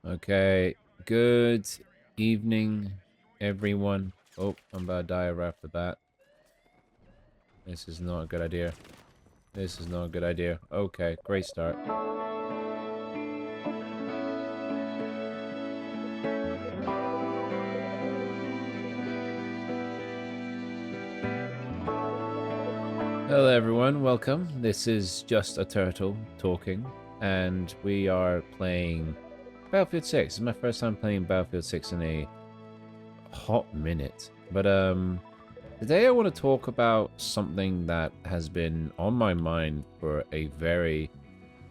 Okay, good evening, everyone. Oh, I'm about to die right off the bat. This is not a good idea. This is not a good idea. Okay, great start. Hello, everyone. Welcome. This is Just a Turtle talking, and we are playing Battlefield 6. It's my first time playing Battlefield 6 in a hot minute. But, today I want to talk about something that has been on my mind for a very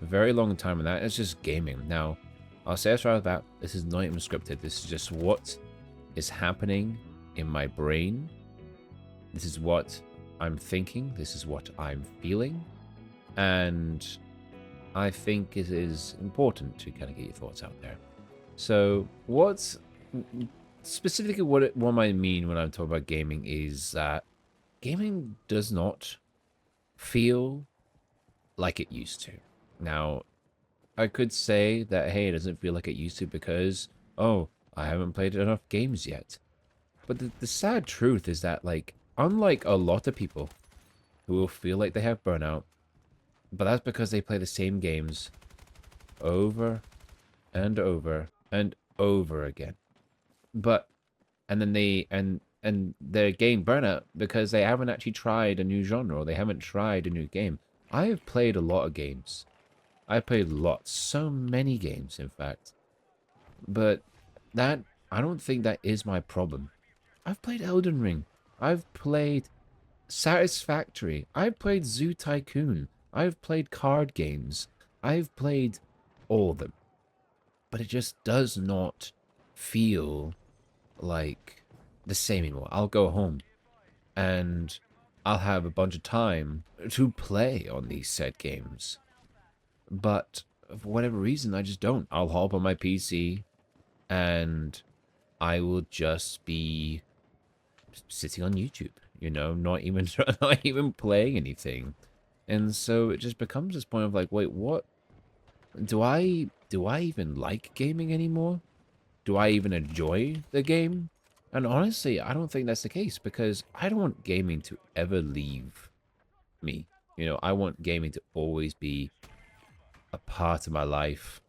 long time, and that is just gaming. Now, I'll say this right off the bat, this is not even scripted. This is just what is happening in my brain. This is what I'm thinking. This is what I'm feeling. And I think it is important to kind of get your thoughts out there. So, specifically what I mean when I'm talking about gaming is that gaming does not feel like it used to. Now, I could say that, hey, it doesn't feel like it used to because, oh, I haven't played enough games yet. But the sad truth is that, like, unlike a lot of people who will feel like they have burnout, but that's because they play the same games over and over and over again. But, and then and they're getting burnout because they haven't actually tried a new genre or they haven't tried a new game. I have played a lot of games. I played lots, so many games, in fact. But that, I don't think that is my problem. I've played Elden Ring. I've played Satisfactory. I've played Zoo Tycoon. I've played card games. I've played all of them. But it just does not feel like the same anymore. I'll go home and I'll have a bunch of time to play on these said games. But for whatever reason, I just don't. I'll hop on my PC and I will just be sitting on YouTube, not even not even playing anything. And so it just becomes this point of like, wait, what? Do I even like gaming anymore? Do I even enjoy the game? And honestly, I don't think that's the case because I don't want gaming to ever leave me. I want gaming to always be a part of my life.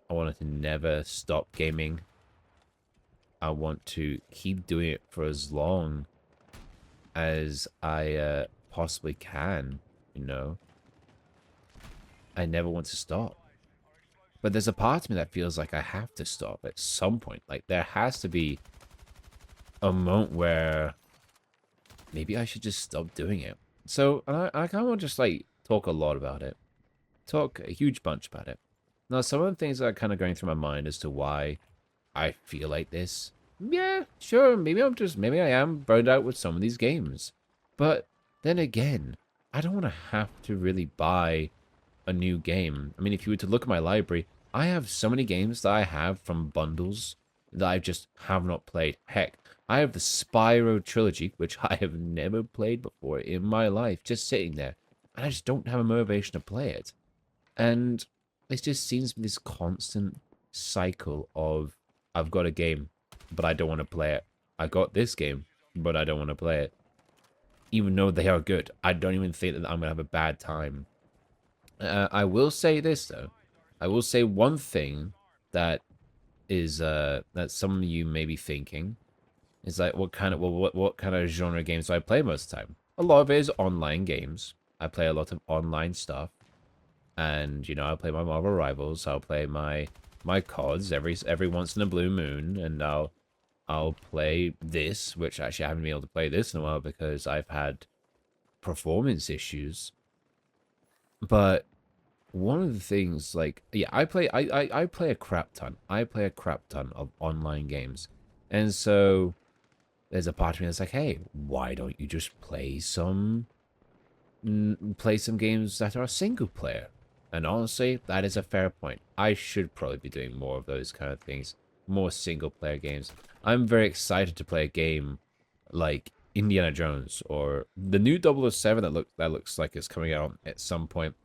I want it to never stop gaming. I want to keep doing it for as long as I possibly can, you know. I never want to stop. But there's a part of me that feels like I have to stop at some point. Like, there has to be a moment where maybe I should just stop doing it. So, I kind of want to just, like, talk a lot about it. Talk a huge bunch about it. Now, some of the things that are kind of going through my mind as to why I feel like this. Yeah, sure, maybe I am burned out with some of these games. But then again, I don't want to have to really buy a new game. I mean, if you were to look at my library, I have so many games that I have from bundles that I just have not played. Heck, I have the Spyro trilogy, which I have never played before in my life, just sitting there. And I just don't have a motivation to play it. And it just seems to be this constant cycle of I've got a game, but I don't want to play it. I got this game, but I don't want to play it. Even though they are good, I don't even think that I'm going to have a bad time. I will say this, though. I will say one thing that is that some of you may be thinking is like, what kind of genre games do I play most of the time? A lot of it is online games. I play a lot of online stuff. And I'll play my Marvel Rivals. I'll play my CODs every once in a blue moon, and I'll play this, which actually I haven't been able to play this in a while because I've had performance issues. But one of the things, like, yeah, I play a crap ton. I play a crap ton of online games, and so there's a part of me that's like, hey, why don't you just play some games that are single player? And honestly, that is a fair point. I should probably be doing more of those kind of things, more single player games. I'm very excited to play a game like Indiana Jones or the new 007 that looks like it's coming out at some point.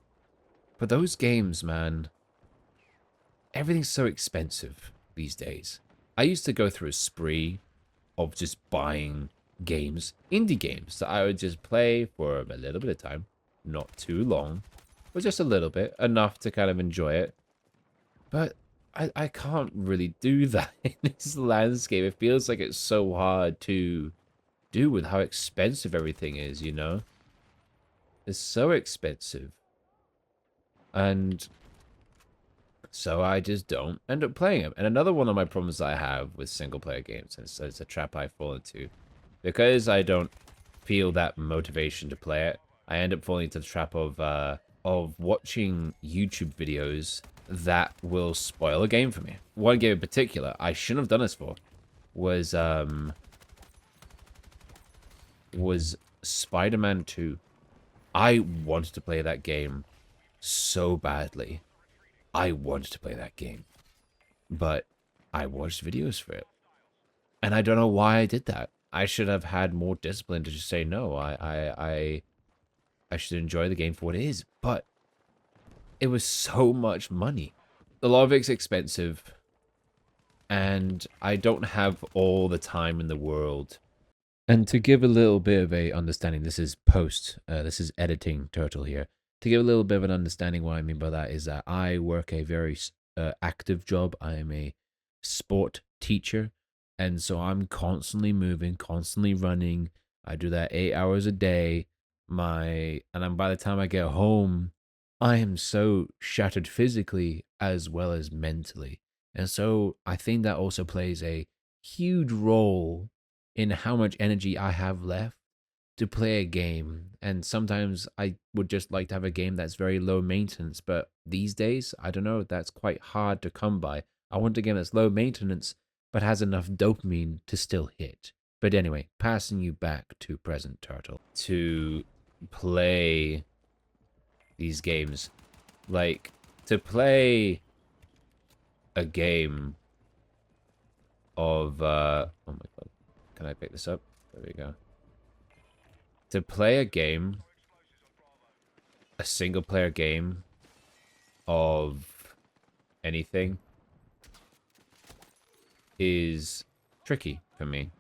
But those games, man, everything's so expensive these days. I used to go through a spree of just buying games, indie games, that I would just play for a little bit of time, not too long, but just a little bit, enough to kind of enjoy it. But I can't really do that in this landscape. It feels like it's so hard to do with how expensive everything is, you know? It's so expensive. And so I just don't end up playing them. And another one of my problems I have with single player games, and it's a trap I fall into, because I don't feel that motivation to play it, I end up falling into the trap of watching YouTube videos that will spoil a game for me. One game in particular I shouldn't have done this for was Spider-Man 2. I wanted to play that game so badly. I wanted to play that game, but I watched videos for it, and I don't know why I did that. I should have had more discipline to just say no. I should enjoy the game for what it is, but it was so much money. A lot of it's expensive, and I don't have all the time in the world. And to give a little bit of a understanding, this is this is editing Turtle here. To give a little bit of an understanding, what I mean by that is that I work a very active job. I am a sport teacher, and so I'm constantly moving, constantly running. I do that 8 hours a day. By the time I get home, I am so shattered physically as well as mentally. And so I think that also plays a huge role in how much energy I have left to play a game. And sometimes I would just like to have a game that's very low maintenance, but these days, I don't know, that's quite hard to come by. I want a game that's low maintenance, but has enough dopamine to still hit. But anyway, passing you back to present Turtle to play these games. Like, to play a game of, oh my god, can I pick this up? There we go. To play a game, a single player game of anything is tricky for me.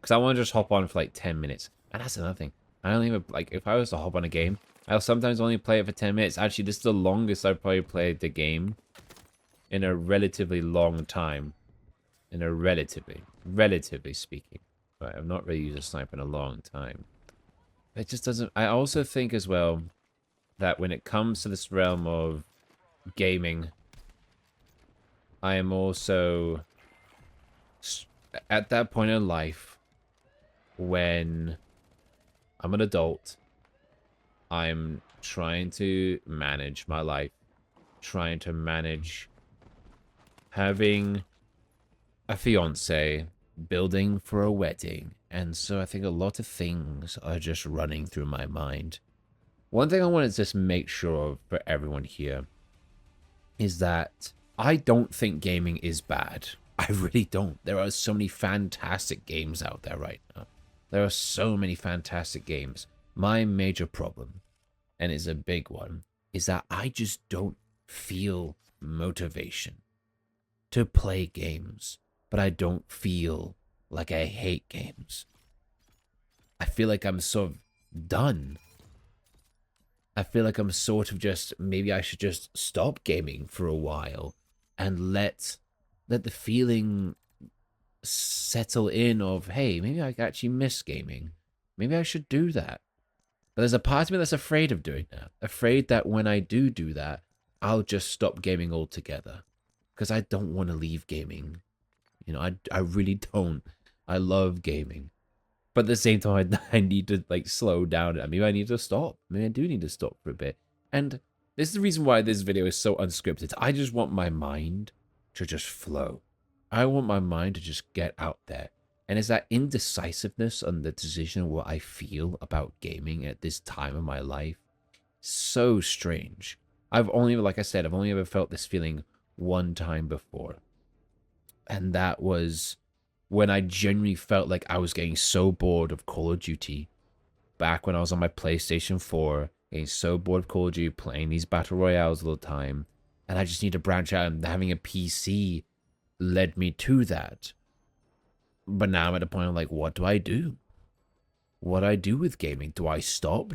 Because I want to just hop on for like 10 minutes. And that's another thing. I don't even, like, if I was to hop on a game, I'll sometimes only play it for 10 minutes. Actually, this is the longest I've probably played the game in a relatively long time. In a relatively speaking. But I've not really used a sniper in a long time. It just doesn't... I also think as well that when it comes to this realm of gaming, I am also at that point in life when I'm an adult. I'm trying to manage my life, trying to manage having a fiance, building for a wedding, and so I think a lot of things are just running through my mind. One thing I want to just make sure of for everyone here is that I don't think gaming is bad. I really don't. There are so many fantastic games out there right now. There are so many fantastic games. My major problem, and it's a big one, is that I just don't feel motivation to play games, but I don't feel like I hate games. I feel like I'm sort of done. I feel like I'm sort of just, maybe I should just stop gaming for a while and let the feeling settle in of, hey, maybe I actually miss gaming. Maybe I should do that. But there's a part of me that's afraid of doing that. Afraid that when I do that, I'll just stop gaming altogether. Because I don't want to leave gaming. You know, I really don't. I love gaming. But at the same time, I need to, like, slow down. Maybe I need to stop. Maybe I do need to stop for a bit. And this is the reason why this video is so unscripted. I just want my mind to just flow. I want my mind to just get out there. And it's that indecisiveness on the decision of what I feel about gaming at this time of my life. So strange. Like I said, I've only ever felt this feeling one time before. And that was when I genuinely felt like I was getting so bored of Call of Duty. Back when I was on my PlayStation 4, getting so bored of Call of Duty, playing these Battle Royales all the time. and I just need to branch out, and having a PC led me to that. But now I'm at a point of like, what do I do? What do I do with gaming? Do I stop?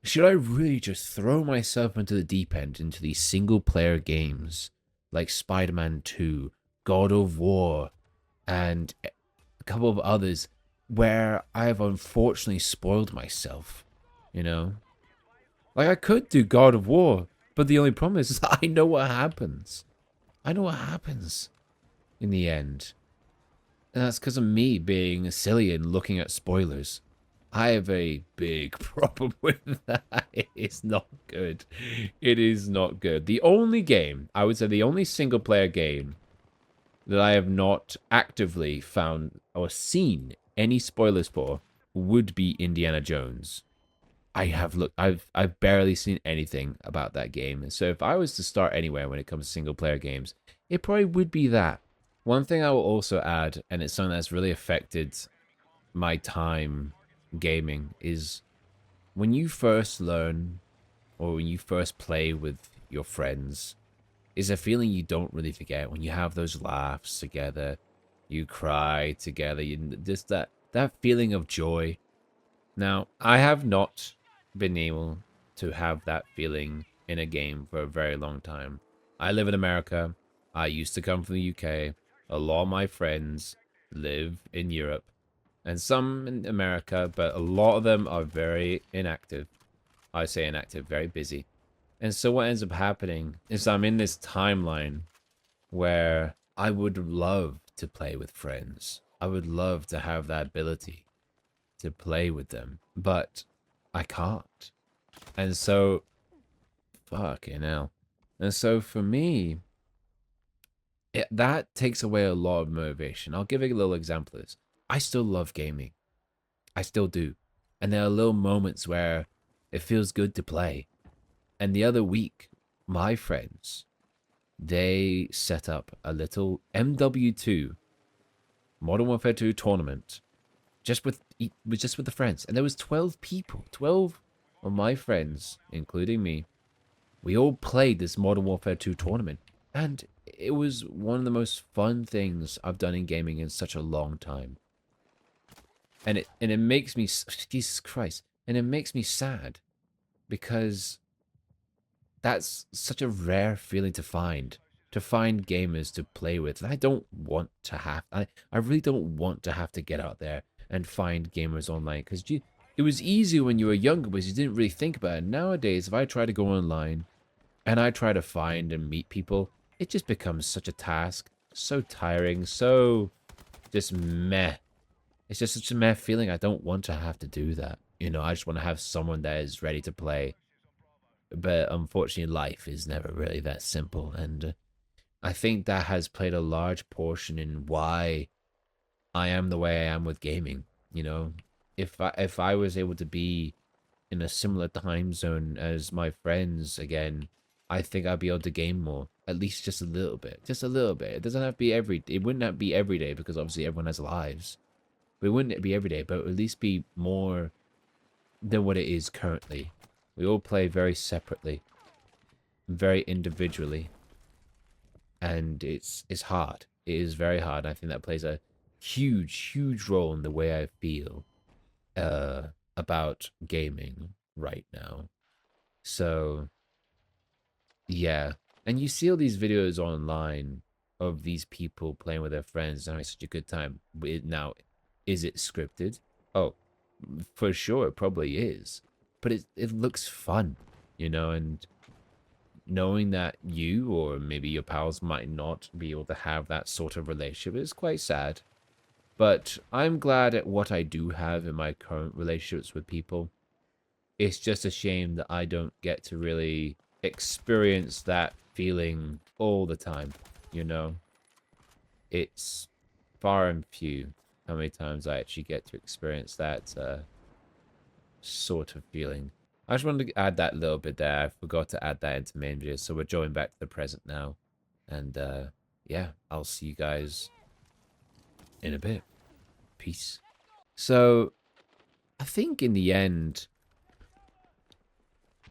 Should I really just throw myself into the deep end, into these single player games like Spider-Man 2, God of War, and a couple of others where I have unfortunately spoiled myself, you know? Like, I could do God of War, but the only problem is I know what happens. I know what happens in the end. And that's because of me being silly and looking at spoilers. I have a big problem with that. It's not good. It is not good. The only game, I would say the only single player game that I have not actively found or seen any spoilers for would be Indiana Jones. I've barely seen anything about that game. So if I was to start anywhere when it comes to single player games, it probably would be that. One thing I will also add, and it's something that's really affected my time gaming, is when you first learn or when you first play with your friends, is a feeling you don't really forget. When you have those laughs together, you cry together, just that feeling of joy. Now, I have not been able to have that feeling in a game for a very long time. I live in America. I used to come from the UK. A lot of my friends live in Europe and some in America, but a lot of them are very inactive. I say inactive, very busy. And so what ends up happening is I'm in this timeline where I would love to play with friends. I would love to have that ability to play with them, but I can't. And so, fucking hell. And so for me, that takes away a lot of motivation. I'll give a little example of this. I still love gaming. I still do. And there are little moments where it feels good to play. And the other week, my friends, they set up a little MW2, Modern Warfare 2 tournament, just with the friends. And there was 12 people, 12 of my friends, including me. We all played this Modern Warfare 2 tournament. And it was one of the most fun things I've done in gaming in such a long time. And it makes me, Jesus Christ, and it makes me sad because that's such a rare feeling to find gamers to play with. And I don't want to have, I really don't want to have to get out there and find gamers online, because it was easier when you were younger because you didn't really think about it. Nowadays, if I try to go online and I try to find and meet people, it just becomes such a task, so tiring, so just meh. It's just such a meh feeling. I don't want to have to do that. You know, I just want to have someone that is ready to play. But unfortunately, life is never really that simple. And I think that has played a large portion in why I am the way I am with gaming. You know, if I was able to be in a similar time zone as my friends again, I think I'd be able to game more. At least just a little bit. Just a little bit. It doesn't have to be it wouldn't have to be every day because obviously everyone has lives. But it wouldn't be every day, but at least be more than what it is currently. We all play very separately, very individually. And it's hard. It is very hard. I think that plays a huge role in the way I feel about gaming right now. So yeah. And you see all these videos online of these people playing with their friends and having such a good time. Now, is it scripted? Oh, for sure, it probably is. But it looks fun, you know, and knowing that you or maybe your pals might not be able to have that sort of relationship is quite sad. But I'm glad at what I do have in my current relationships with people. It's just a shame that I don't get to really experience that feeling all the time, you know? It's far and few how many times I actually get to experience that sort of feeling. I just wanted to add that little bit there. I forgot to add that into main video, so we're going back to the present now. And yeah, I'll see you guys in a bit. Peace. So, I think in the end,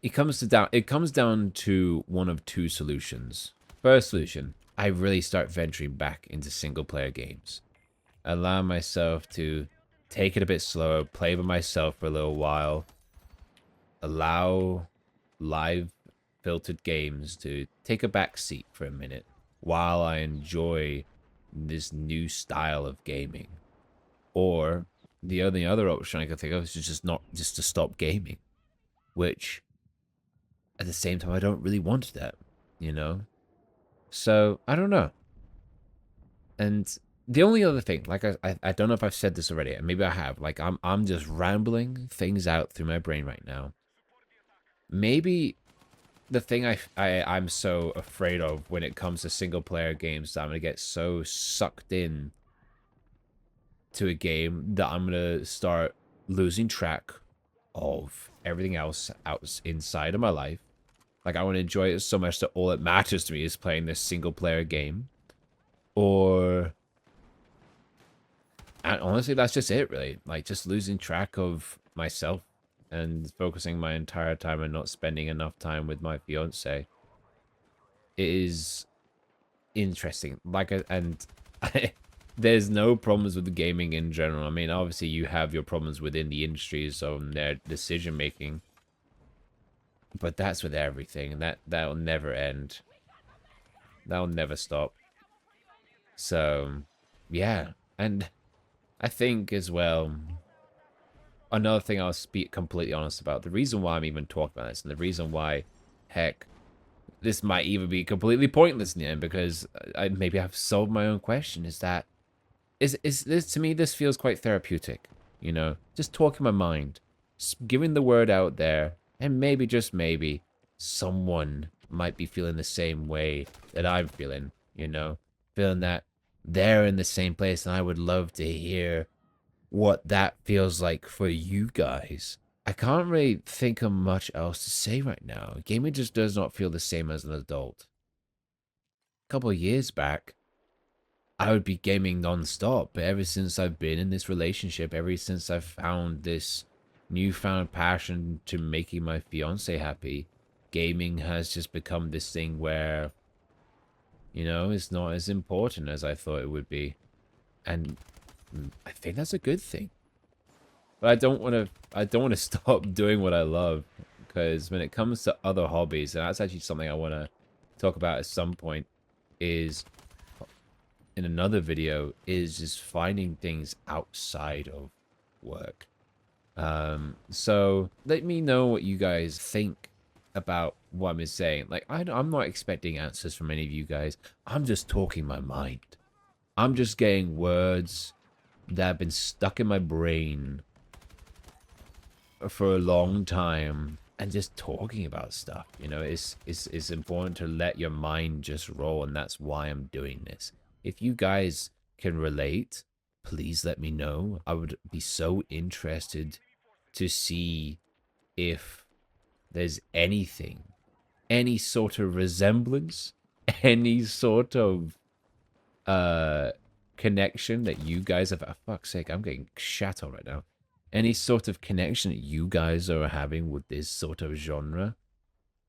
it comes down to one of two solutions. First solution, I really start venturing back into single player games. Allow myself to take it a bit slower, play by myself for a little while, allow live filtered games to take a back seat for a minute while I enjoy this new style of gaming. Or the only other option I could think of is just to stop gaming, which at the same time I don't really want that, you know? So I don't know. And the only other thing, like I don't know if I've said this already, and maybe I have, like I'm just rambling things out through my brain right now. Maybe the thing I'm so afraid of when it comes to single player games that I'm gonna get so sucked in to a game that I'm gonna start losing track of everything else inside of my life. Like I want to enjoy it so much that all that matters to me is playing this single player game. Or and honestly, that's just it, really. Like just losing track of myself and focusing my entire time and not spending enough time with my fiance. It is interesting. There's no problems with the gaming in general. I mean, obviously you have your problems within the industries of their decision making, but that's with everything. That'll never end. That'll never stop. So, yeah, and I think as well, another thing I'll speak completely honest about, the reason why I'm even talking about this, and the reason why, heck, this might even be completely pointless in the end, because maybe I've solved my own question, is that, is this, to me, this feels quite therapeutic, you know? Just talking my mind, giving the word out there, and maybe, just maybe, someone might be feeling the same way that I'm feeling, you know? Feeling that they're in the same place, and I would love to hear what that feels like for you guys. I can't really think of much else to say right now. Gaming just does not feel the same as an adult. A couple of years back, I would be gaming non-stop, but ever since I've been in this relationship, ever since I've found this newfound passion to making my fiance happy, gaming has just become this thing where, you know, it's not as important as I thought it would be. And I think that's a good thing. But I don't want to stop doing what I love, because when it comes to other hobbies, and that's actually something I want to talk about at some point, is in another video, is just finding things outside of work. So let me know what you guys think about what I'm saying. Like, I'm not expecting answers from any of you guys. I'm just talking my mind. I'm just getting words that have been stuck in my brain for a long time and just talking about stuff. You know, it's important to let your mind just roll, and that's why I'm doing this. If you guys can relate, please let me know. I would be so interested to see if there's anything, any sort of resemblance, any sort of connection that you guys have. For fuck's sake, I'm getting shat on right now. Any sort of connection that you guys are having with this sort of genre,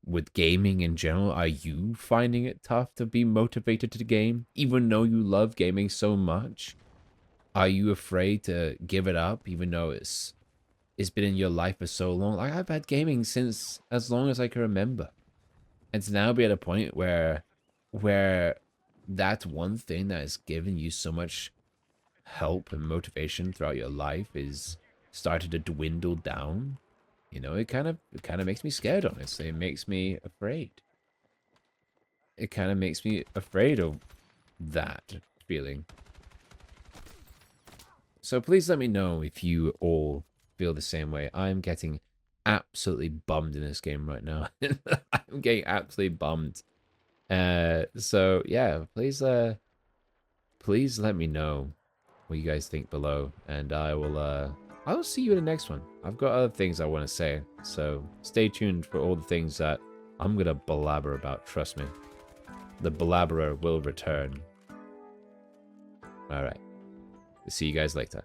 with gaming in general. Are you finding it tough to be motivated to game, even though you love gaming so much? Are you afraid to give it up, even though it's been in your life for so long? Like, I've had gaming since as long as I can remember, and to now be at a point where that's one thing that has given you so much help and motivation throughout your life is started to dwindle down. You know, it kind of makes me scared, honestly. It makes me afraid. It kind of makes me afraid of that feeling. So please let me know if you all feel the same way. I'm getting absolutely bummed in this game right now. I'm getting absolutely bummed. So yeah, please let me know what you guys think below, and I will see you in the next one. I've got other things I want to say, so stay tuned for all the things that I'm gonna blabber about. Trust me, the blabberer will return. All right, see you guys later.